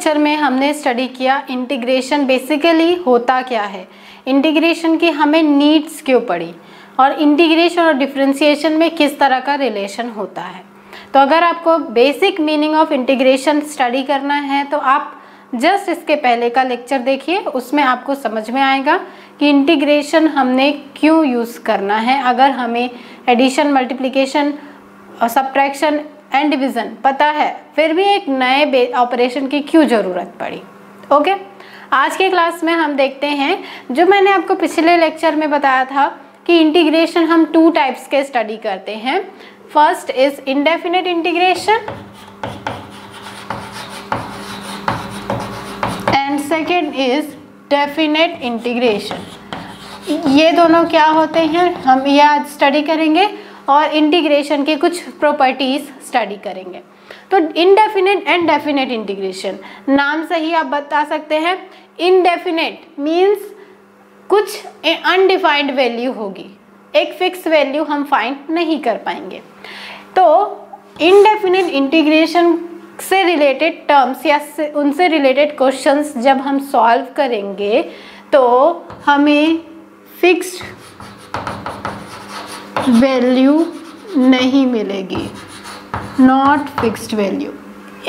Lecture में हमने study किया इंटीग्रेशन बेसिकली होता क्या है, इंटीग्रेशन की हमें नीड्स क्यों पड़ी और इंटीग्रेशन और डिफरेंशिएशन में किस तरह का रिलेशन होता है। तो अगर आपको basic meaning of integration study करना है तो आप जस्ट इसके पहले का लेक्चर देखिए, उसमें आपको समझ में आएगा कि इंटीग्रेशन हमने क्यों यूज़ करना है। अगर हमें एडिशन, मल्टीप्लिकेशन और सब्ट्रैक्शन एंड डिवीज़न पता है, फिर भी एक नए ऑपरेशन की क्यों ज़रूरत पड़ी। ओके, आज के क्लास में हम देखते हैं जो मैंने आपको पिछले लेक्चर में बताया था कि इंटीग्रेशन हम 2 टाइप्स के स्टडी करते हैं। First is indefinite integration and second is definite integration. ये दोनों क्या होते हैं हम ये आज स्टडी करेंगे और इंटीग्रेशन के कुछ प्रॉपर्टीज स्टडी करेंगे। तो इंडेफिनिट एंड डेफिनेट इंटीग्रेशन, नाम से ही आप बता सकते हैं। इंडेफिनेट मीन्स कुछ अनडिफाइंड वैल्यू होगी, एक फिक्स वैल्यू हम फाइंड नहीं कर पाएंगे। तो इनडेफिनिट इंटीग्रेशन से रिलेटेड टर्म्स या उनसे रिलेटेड क्वेश्चंस जब हम सॉल्व करेंगे तो हमें फिक्स्ड वैल्यू नहीं मिलेगी, नॉट फिक्स्ड वैल्यू।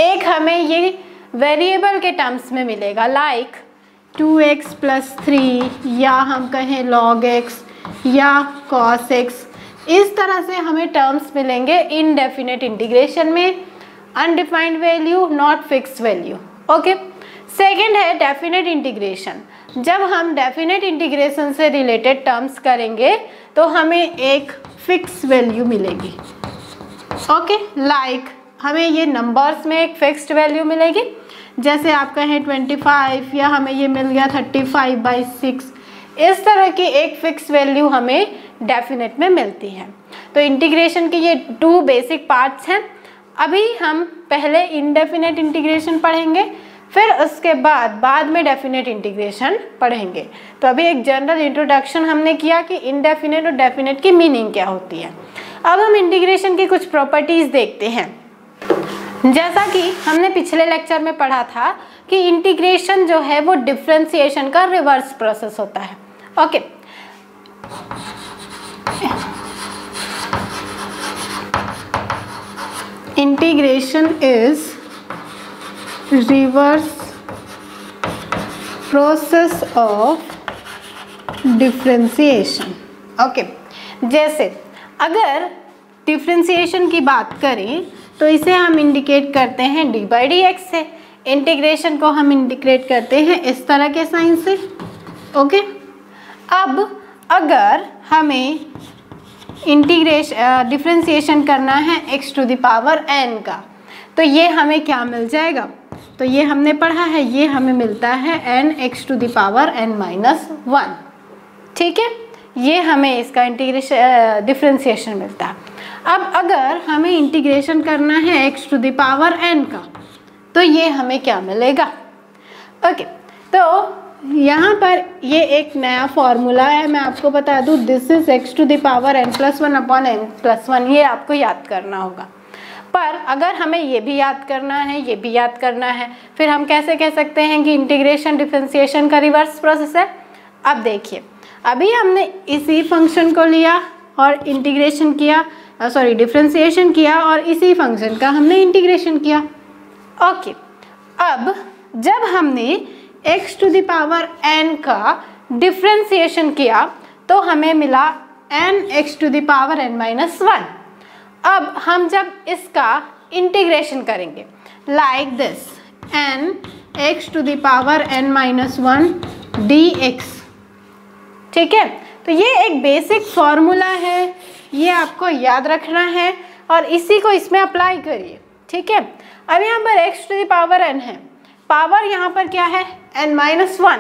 एक हमें ये वेरिएबल के टर्म्स में मिलेगा, लाइक 2x + 3 या हम कहें log x या cos x। इस तरह से हमें टर्म्स मिलेंगे इनडेफिनेट इंटीग्रेशन में, undefined value, not fixed value. Okay, second है डेफिनेट इंटीग्रेशन। जब हम डेफिनेट इंटीग्रेशन से रिलेटेड टर्म्स करेंगे तो हमें एक फिक्स वैल्यू मिलेगी। ओके, लाइक हमें ये नंबर्स में एक फिक्स्ड वैल्यू मिलेगी, जैसे आप कहें 25 या हमें ये मिल गया 35/6। इस तरह की एक फिक्स वैल्यू हमें डेफिनेट में मिलती है। तो इंटीग्रेशन के ये 2 बेसिक पार्ट्स हैं। अभी हम पहले इनडेफिनेट इंटीग्रेशन पढ़ेंगे, फिर उसके बाद में डेफिनेट इंटीग्रेशन पढ़ेंगे। तो अभी एक जनरल इंट्रोडक्शन हमने किया कि इनडेफिनेट और डेफिनेट की मीनिंग क्या होती है। अब हम इंटीग्रेशन की कुछ प्रॉपर्टीज़ देखते हैं। जैसा कि हमने पिछले लेक्चर में पढ़ा था कि इंटीग्रेशन जो है वो डिफरेंशिएशन का रिवर्स प्रोसेस होता है। Okay, integration is reverse process of differentiation. Okay, जैसे अगर डिफरेंशिएशन की बात करें तो इसे हम इंडिकेट करते हैं d/dx से। इंटीग्रेशन को हम इंडिकेट करते हैं इस तरह के साइन से। ओके, अब अगर हमें डिफरेंशिएशन करना है x⁴n का, तो ये हमें क्या मिल जाएगा? तो ये हमने पढ़ा है, ये हमें मिलता है nx⁴n-1। ठीक है, ये हमें इसका डिफरेंशिएशन मिलता है। अब अगर हमें इंटीग्रेशन करना है x⁴n का, तो ये हमें क्या मिलेगा? ओके, तो यहाँ पर ये एक नया फॉर्मूला है, मैं आपको बता दूँ, दिस इज x⁴n+1/n+1। ये आपको याद करना होगा। पर अगर हमें ये भी याद करना है, ये भी याद करना है, फिर हम कैसे कह सकते हैं कि इंटीग्रेशन डिफरेंशिएशन का रिवर्स प्रोसेस है? अब देखिए, अभी हमने इसी फंक्शन को लिया और इंटीग्रेशन किया, डिफरेंशिएशन किया और इसी फंक्शन का हमने इंटीग्रेशन किया। ओके, अब जब हमने x⁴n का डिफरेंशिएशन किया तो हमें मिला nx⁴n-1। अब हम जब इसका इंटीग्रेशन करेंगे लाइक दिस, nx⁴n-1 dx। ठीक है, तो ये एक बेसिक फॉर्मूला है, ये आपको याद रखना है और इसी को इसमें अप्लाई करिए। ठीक है, अब यहाँ पर x⁴n है, पावर यहाँ पर क्या है? n-1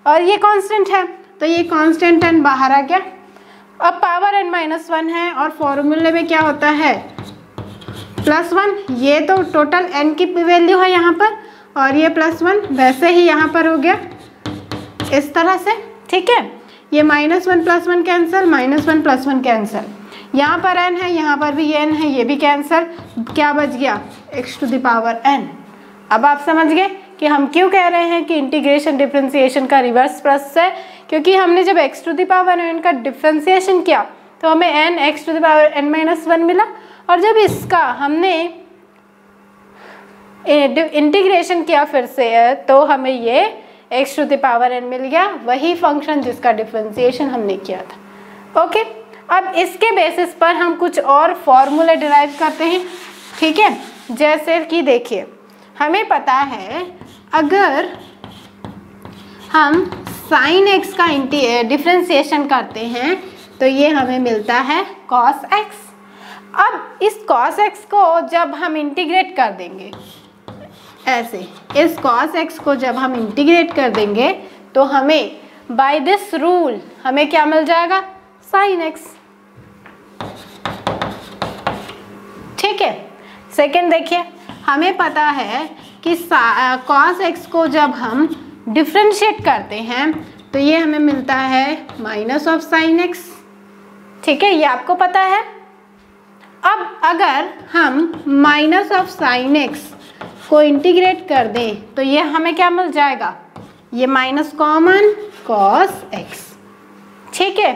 और ये कांस्टेंट है, तो ये कांस्टेंट n बाहर आ गया। अब पावर n-1 है और फॉर्मूले में क्या होता है? +1। ये तो टोटल n की वैल्यू है यहाँ पर और ये +1 वैसे ही यहाँ पर हो गया इस तरह से। ठीक है, ये -1 + 1 कैंसिल, -1 + 1 कैंसिल, यहाँ पर n है, यहाँ पर भी n है, ये भी कैंसिल, क्या बच गया? x⁴n। अब आप समझ गए कि हम क्यों कह रहे हैं कि इंटीग्रेशन डिफरेंशिएशन का रिवर्स प्रोसेस है, क्योंकि हमने जब x to the power n का डिफरेंशिएशन किया तो हमें n x to the power n-1 मिला, और जब इसका हमने इंटीग्रेशन किया फिर से तो हमें ये x to the power n मिल गया, वही फंक्शन जिसका डिफरेंशिएशन हमने किया था। ओके, अब इसके बेसिस पर हम कुछ और फॉर्मूले डिराइव करते हैं, ठीक है। जैसे कि देखिए, हमें पता है अगर हम sin x का डिफरेंशिएशन करते हैं तो ये हमें मिलता है cos x। अब इस cos x को जब हम इंटीग्रेट कर देंगे, ऐसे इस cos x को जब हम इंटीग्रेट कर देंगे तो हमें बाय दिस रूल हमें क्या मिल जाएगा, sin x, ठीक है। सेकेंड देखिए, हमें पता है कि cos x को जब हम डिफ्रेंशिएट करते हैं तो ये हमें मिलता है माइनस ऑफ sin x, ठीक है, ये आपको पता है। अब अगर हम माइनस ऑफ sin x को इंटीग्रेट कर दें तो ये हमें क्या मिल जाएगा, ये माइनस कॉमन cos x, ठीक है।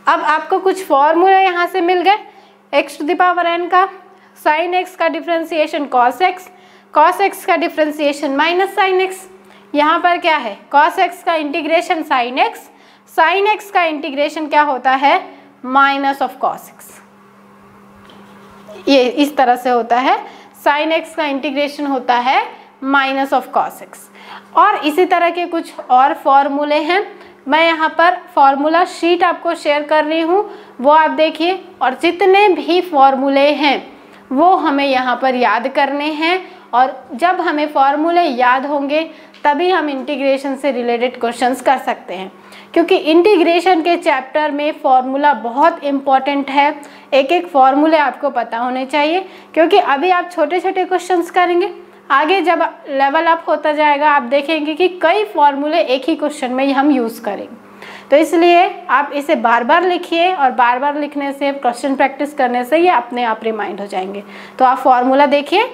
अब आपको कुछ फॉर्मूला यहाँ से मिल गए, x to the power n का sin x का डिफरेंशिएशन cos x का डिफरेंशिएशन माइनस sin x, यहाँ पर क्या है cos x का इंटीग्रेशन sin x का इंटीग्रेशन क्या होता है, माइनस ऑफ cos x, ये इस तरह से होता है, sin x का इंटीग्रेशन होता है माइनस ऑफ cos x। और इसी तरह के कुछ और फॉर्मूले हैं, मैं यहाँ पर फॉर्मूला शीट आपको शेयर कर रही हूँ, वो आप देखिए, और जितने भी फॉर्मूले हैं वो हमें यहाँ पर याद करने हैं, और जब हमें फॉर्मूले याद होंगे तभी हम इंटीग्रेशन से रिलेटेड क्वेश्चंस कर सकते हैं, क्योंकि इंटीग्रेशन के चैप्टर में फॉर्मूला बहुत इम्पॉर्टेंट है। एक एक फॉर्मूले आपको पता होने चाहिए, क्योंकि अभी आप छोटे छोटे क्वेश्चंस करेंगे, आगे जब लेवल अप होता जाएगा आप देखेंगे कि कई फॉर्मूले एक ही क्वेश्चन में हम यूज़ करेंगे। तो इसलिए आप इसे बार बार लिखिए, और बार बार लिखने से, क्वेश्चन प्रैक्टिस करने से ये अपने आप रिमाइंड हो जाएंगे। तो आप फॉर्मूला देखिए,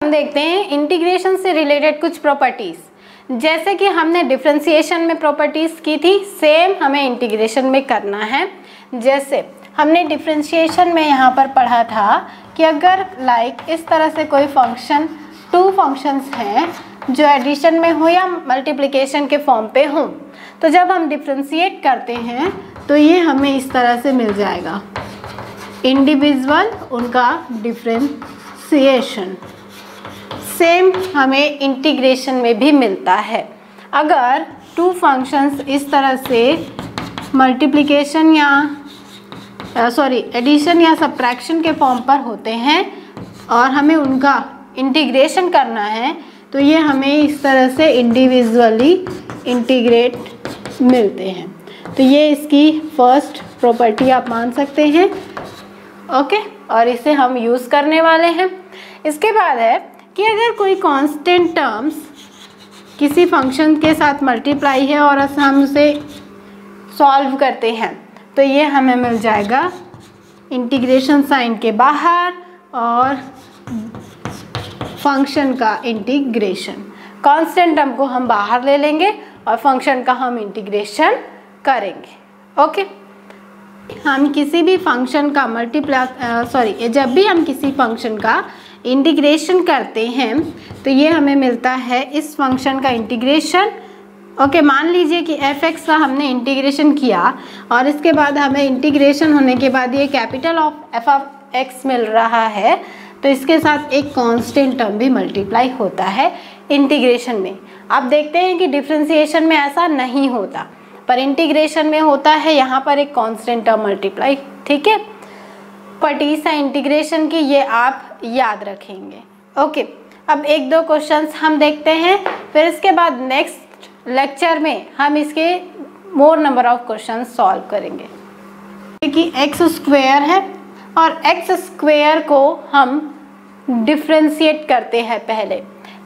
हम देखते हैं इंटीग्रेशन से रिलेटेड कुछ प्रॉपर्टीज। जैसे कि हमने डिफरेंशिएशन में प्रॉपर्टीज की थी, सेम हमें इंटीग्रेशन में करना है। जैसे हमने डिफरेंशिएशन में यहाँ पर पढ़ा था कि अगर इस तरह से कोई फंक्शन, टू फंक्शंस हैं जो एडिशन में हो या मल्टीप्लिकेशन के फॉर्म पे हो, तो जब हम डिफरेंशिएट करते हैं तो ये हमें इस तरह से मिल जाएगा, इंडिविजुअल उनका डिफरेंशिएशन। सेम हमें इंटीग्रेशन में भी मिलता है। अगर टू फंक्शंस इस तरह से मल्टीप्लिकेशन या एडिशन या सब्ट्रैक्शन के फॉर्म पर होते हैं और हमें उनका इंटीग्रेशन करना है, तो ये हमें इस तरह से इंडिविजुअली इंटीग्रेट मिलते हैं। तो ये इसकी फर्स्ट प्रॉपर्टी आप मान सकते हैं, ओके, और इसे हम यूज़ करने वाले हैं। इसके बाद है कि अगर कोई कांस्टेंट टर्म्स किसी फंक्शन के साथ मल्टीप्लाई है और हम उसे सॉल्व करते हैं, तो ये हमें मिल जाएगा इंटीग्रेशन साइन के बाहर और फंक्शन का इंटीग्रेशन। कांस्टेंट टर्म को हम बाहर ले लेंगे और फंक्शन का हम इंटीग्रेशन करेंगे। ओके, हम किसी भी फंक्शन का जब भी हम किसी फंक्शन का इंटीग्रेशन करते हैं तो ये हमें मिलता है इस फंक्शन का इंटीग्रेशन। ओके, मान लीजिए कि f(x) का हमने इंटीग्रेशन किया और इसके बाद हमें इंटीग्रेशन होने के बाद ये कैपिटल ऑफ f(x) मिल रहा है, तो इसके साथ एक कांस्टेंट टर्म भी मल्टीप्लाई होता है इंटीग्रेशन में। आप देखते हैं कि डिफरेंशिएशन में ऐसा नहीं होता, पर इंटीग्रेशन में होता है, यहाँ पर एक कांस्टेंट टर्म मल्टीप्लाई। ठीक है, प्रॉपर्टीज है इंटीग्रेशन की, ये आप याद रखेंगे। ओके, अब एक दो क्वेश्चंस हम देखते हैं फिर इसके बाद नेक्स्ट लेक्चर में हम इसके मोर नंबर ऑफ क्वेश्चन सॉल्व करेंगे। कि एक्स स्क्वायर है और एक्स स्क्वायर को हम डिफ्रेंशिएट करते हैं पहले,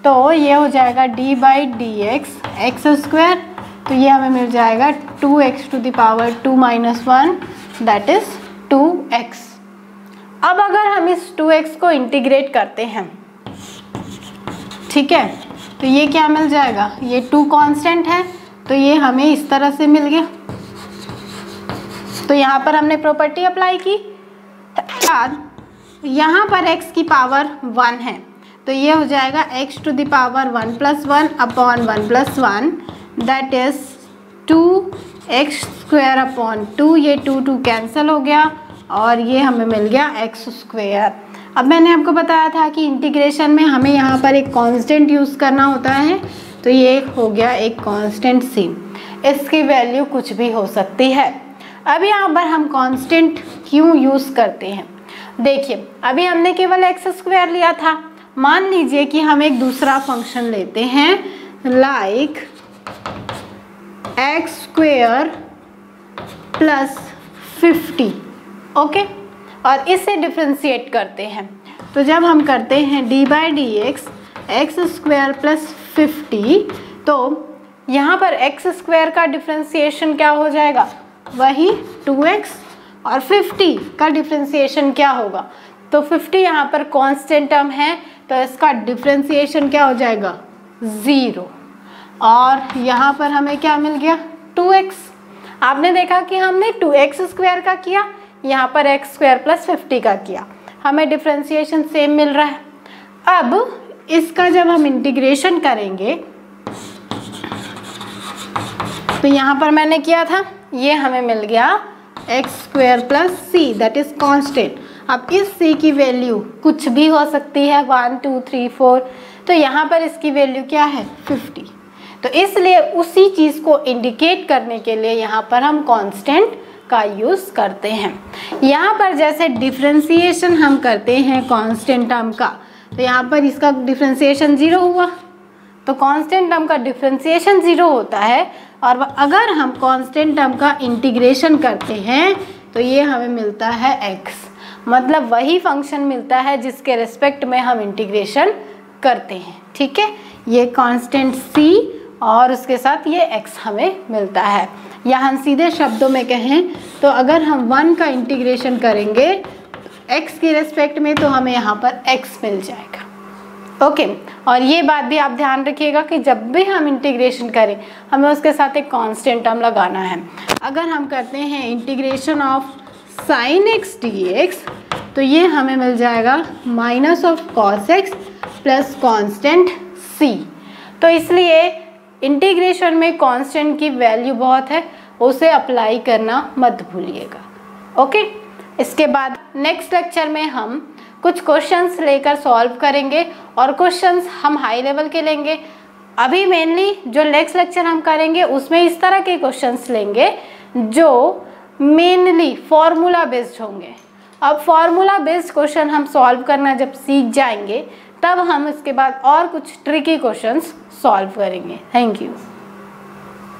तो ये हो जाएगा d by d x square, तो ये हमें मिल जाएगा 2x to the power 2 - 1 that is 2x। अब अगर हम इस 2x को इंटीग्रेट करते हैं, ठीक है, तो ये क्या मिल जाएगा, ये 2 कांस्टेंट है तो ये हमें इस तरह से मिल गया। तो यहाँ पर हमने प्रॉपर्टी अप्लाई की, यहाँ पर x की पावर 1 है तो ये हो जाएगा x to the power 1 + 1 upon 1 + 1 that is 2x square upon 2, ये 2 कैंसिल हो गया और ये हमें मिल गया x स्क्वायर। अब मैंने आपको बताया था कि इंटीग्रेशन में हमें यहाँ पर एक कांस्टेंट यूज़ करना होता है, तो ये हो गया एक कांस्टेंट c, इसकी वैल्यू कुछ भी हो सकती है। अब यहाँ पर हम कांस्टेंट क्यों यूज़ करते हैं, देखिए अभी हमने केवल x स्क्वायर लिया था, मान लीजिए कि हम एक दूसरा फंक्शन लेते हैं like x square plus 50, okay, और इससे डिफ्रेंशिएट करते हैं। तो जब हम करते हैं D by d x square plus 50, तो यहाँ पर x स्क्वायर का डिफ्रेंशिएशन क्या हो जाएगा, वही 2x, और 50 का डिफ्रेंशिएशन क्या होगा, तो 50 यहाँ पर कांस्टेंट टर्म है तो इसका डिफ्रेंशिएशन क्या हो जाएगा 0, और यहाँ पर हमें क्या मिल गया 2x। आपने देखा कि हमने 2x स्क्वायर का किया, यहाँ पर x स्क्वायर प्लस 50 का किया, हमें डिफ्रेंशिएशन सेम मिल रहा है। अब इसका जब हम इंटीग्रेशन करेंगे तो यहाँ पर मैंने किया था, ये हमें मिल गया x square plus c that is constant. अब इस c की वैल्यू कुछ भी हो सकती है 1 2 3 4, तो यहाँ पर इसकी वैल्यू क्या है 50, तो इसलिए उसी चीज़ को इंडिकेट करने के लिए यहाँ पर हम कांस्टेंट का यूज़ करते हैं। यहाँ पर जैसे डिफ्रेंशिएशन हम करते हैं कांस्टेंट टर्म का, तो यहाँ पर इसका डिफ्रेंशिएशन 0 हुआ, तो कांस्टेंट टर्म का डिफ्रेंशिएशन 0 होता है, और अगर हम कांस्टेंट टर्म का इंटीग्रेशन करते हैं तो ये हमें मिलता है x, मतलब वही फंक्शन मिलता है जिसके रिस्पेक्ट में हम इंटीग्रेशन करते हैं, ठीक है। ये कांस्टेंट c और उसके साथ ये x हमें मिलता है। या हम सीधे शब्दों में कहें तो अगर हम 1 का इंटीग्रेशन करेंगे x के रिस्पेक्ट में तो हमें यहाँ पर x मिल जाएगा, ओके। और ये बात भी आप ध्यान रखिएगा कि जब भी हम इंटीग्रेशन करें हमें उसके साथ एक कांस्टेंट टर्म लगाना है। अगर हम करते हैं integration of sin x dx तो ये हमें मिल जाएगा minus of cos x plus constant c। तो इसलिए इंटीग्रेशन में कांस्टेंट की वैल्यू बहुत है, उसे अप्लाई करना मत भूलिएगा, ओके। इसके बाद नेक्स्ट लेक्चर में हम कुछ क्वेश्चंस लेकर सॉल्व करेंगे और क्वेश्चंस हम हाई लेवल के लेंगे। अभी मेनली जो नेक्स्ट लेक्चर हम करेंगे उसमें इस तरह के क्वेश्चंस लेंगे जो मेनली फॉर्मूला बेस्ड होंगे। अब फॉर्मूला बेस्ड क्वेश्चन हम सॉल्व करना जब सीख जाएंगे तब हम इसके बाद और कुछ ट्रिकी क्वेश्चंस सॉल्व करेंगे। Thank you.